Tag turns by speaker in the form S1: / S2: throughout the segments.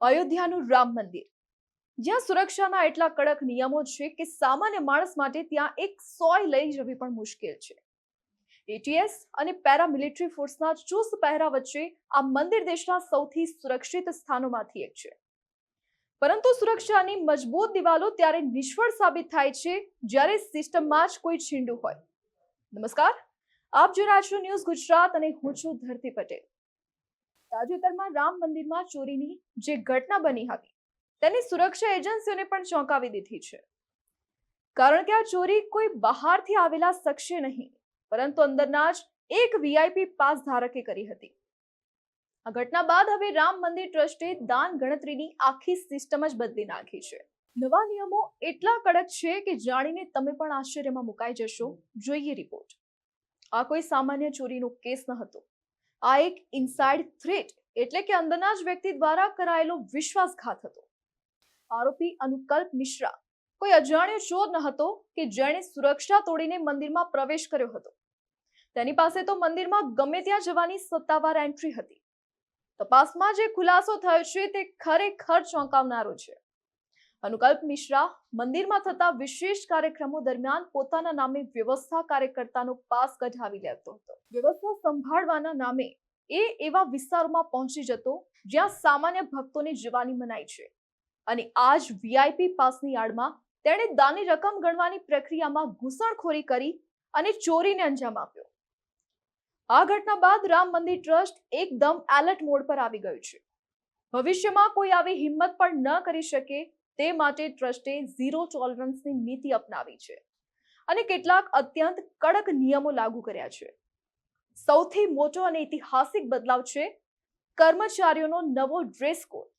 S1: અયોધ્યાનું રામ મંદિર, જ્યાં સુરક્ષાના એટલા કડક નિયમો છે કે સામાન્ય માણસ માટે ત્યાં એક સોય લઈ જવી પણ મુશ્કેલ છે. એટીએસ અને પેરામિલિટરી ફોર્સના ચુસ્ત પહેરા વચ્ચે આ મંદિર દેશના સૌથી સુરક્ષિત સ્થાનોમાંથી એક છે. પરંતુ સુરક્ષાની મજબૂત દિવાલો ત્યારે નિષ્ફળ સાબિત થાય છે જ્યારે સિસ્ટમમાં જ કોઈ છીંડું હોય. નમસ્કાર, આપ જોઈ રહ્યા છો ન્યૂઝ ગુજરાત અને હું છું ધરતી પટેલ. તાજેતરમાં રામ મંદિરમાં ચોરીની જે ઘટના બની હતી તેની સુરક્ષા એજન્સીઓને પણ ચોંકાવી દીધી છે. કારણ કે આ ચોરી કોઈ બહારથી આવેલા શખ્સે નહીં, પરંતુ અંદરના જ એક વીઆઈપી પાસ ધારકે કરી હતી. આ ઘટના બાદ હવે રામ મંદિર ટ્રસ્ટે દાન ગણતરીની આખી સિસ્ટમ જ બદલી નાખી છે. નવા નિયમો એટલા કડક છે કે જાણીને તમે પણ આશ્ચર્યમાં મુકાઈ જશો. જોઈએ રિપોર્ટ. આ કોઈ સામાન્ય ચોરીનો કેસ ન હતો. આ એક ઇનસાઇડ થ્રેટ એટલે કે અંદરના જ વ્યક્તિ દ્વારા કરાયેલો વિશ્વાસઘાત હતો. આરોપી અનુકલ્પ મિશ્રા કોઈ અજાણ્યો ચોર ન હતો કે જેણે સુરક્ષા તોડીને મંદિરમાં પ્રવેશ કર્યો હતો. તેની પાસે તો મંદિરમાં ગમે ત્યાં જવાની સત્તાવાર એન્ટ્રી હતી. તપાસમાં જે ખુલાસો થયો છે તે ખરેખર ચોંકાવનારો છે. અનુકલ્પ મિશ્રા મંદિરમાં થતા વિશેષ કાર્યક્રમો દરમિયાન પોતાના નામે વ્યવસ્થા કાર્યકર્તાનો પાસ કઢાવી લેતો હતો. વ્યવસ્થા સંભાળવાના નામે એ એવા વિસ્તારોમાં પહોંચી જતો જ્યાં સામાન્ય ભક્તોને જવાની મનાઈ છે, અને આ જ વીઆઈપી પાસની આડમાં તેણે દાનની રકમ ગણવાની પ્રક્રિયામાં ઘૂસણખોરી કરી અને ચોરીને અંજામ આપ્યો. આ ઘટના બાદ રામ મંદિર ટ્રસ્ટ એકદમ એલર્ટ મોડ પર આવી ગયું છે. ભવિષ્યમાં કોઈ આવી હિંમત પણ ન કરી શકે તે માટે ટ્રસ્ટે ઝીરો ટોલરન્સની નીતિ અપનાવી છે અને કેટલાક અત્યંત કડક નિયમો લાગુ કર્યા છે. સૌથી મોટો અને ઐતિહાસિક બદલાવ છે કર્મચારીઓનો નવો ડ્રેસ કોડ.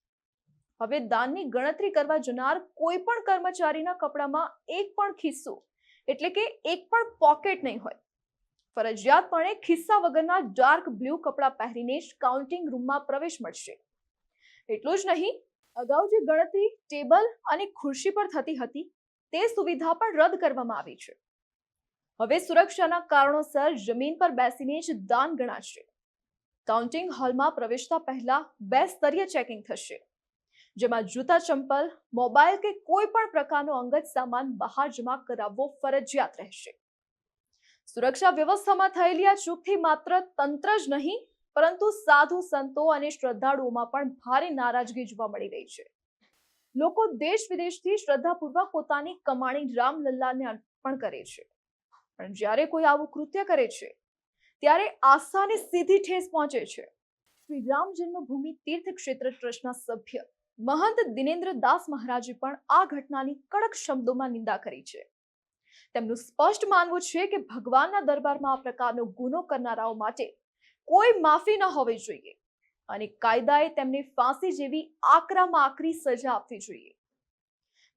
S1: હવે દાનની ગણતરી કરવા જનાર કોઈ પણ કર્મચારીના કપડામાં એક પણ ખિસ્સો એટલે કે એક પણ પોકેટ નહીં હોય. ફરજિયાતપણે ખિસ્સા વગરના ડાર્ક બ્લુ કપડાં પહેરીને જ કાઉન્ટિંગ રૂમમાં પ્રવેશ મળશે. એટલું જ નહીં, અગાઉ જે ગણતરી ટેબલ અને ખુરશી પર થતી હતી તે સુવિધા પણ રદ કરવામાં આવી છે. હવે સુરક્ષાના કારણોસર જમીન પર બેસીને જ દાન ગણાશે. કાઉન્ટિંગ હોલમાં પ્રવેશતા પહેલા 2 સ્તરીય ચેકિંગ થશે, જેમાં જૂતા, ચંપલ, મોબાઈલ કે કોઈ પણ પ્રકારનો અંગત સામાન બહાર જમા કરાવવો ફરજિયાત રહેશે. સુરક્ષા વ્યવસ્થામાં થયેલી આ ચૂકથી માત્ર તંત્ર જ નહીં, પરંતુ સાધુ સંતો અને શ્રદ્ધાળુઓમાં પણ ભારે નારાજગી જોવા મળી રહી છે. લોકો દેશ વિદેશથી શ્રદ્ધાપૂર્વક પોતાની કમાણી રામલલ્લાને અર્પણ કરે છે, પણ જ્યારે કોઈ આવું કૃત્ય કરે છે ત્યારે આસ્થાને સીધી ઠેસ પહોંચે છે. શ્રી રામ જન્મભૂમિ તીર્થ ક્ષેત્ર ટ્રસ્ટના સભ્ય મહંત દિનેન્દ્ર દાસ મહારાજે પણ આ ઘટનાની કડક શબ્દોમાં નિંદા કરી છે. તેમનું સ્પષ્ટ માનવું છે કે ભગવાનના દરબારમાં આ પ્રકારનો ગુનો કરનારાઓ માટે કોઈ માફી ન હોવી જોઈએ અને કાયદાએ તેમને ફાંસી જેવી આકરામાં આકરી સજા આપવી જોઈએ.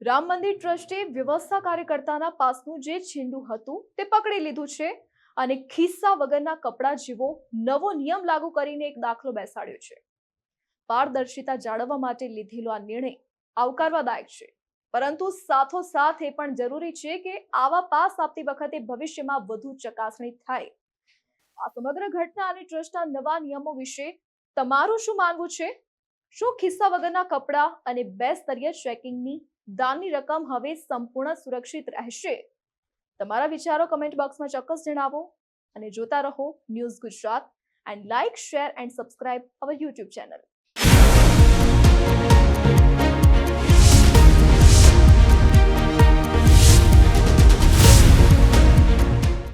S1: રામ મંદિર ટ્રસ્ટે વ્યવસ્થા કાર્યકર્તાના પાસનું જે છીંડું હતું તે પકડી લીધું છે અને ખિસ્સા વગરના કપડા જેવો નવો નિયમ લાગુ કરીને એક દાખલો બેસાડ્યો છે. પારદર્શિતા જાળવવા માટે લીધેલો આ નિર્ણય આવકારવાદાયક છે, પરંતુ સાથોસાથ એ પણ જરૂરી છે કે આવા પાસ આપતી વખતે ભવિષ્યમાં વધુ ચકાસણી થાય. આ સમગ્ર ઘટના અને ટ્રસ્ટના નવા નિયમો વિશે તમારું શું માનવું છે? શું ખિસ્સા વગરના કપડા અને 2 સ્તરીય ચેકિંગની દાનની રકમ હવે સંપૂર્ણ સુરક્ષિત રહેશે? તમારા વિચારો કમેન્ટ બોક્સમાં ચોક્કસ જણાવો અને જોતા રહો news Gujarat and like, share and subscribe our YouTube channel.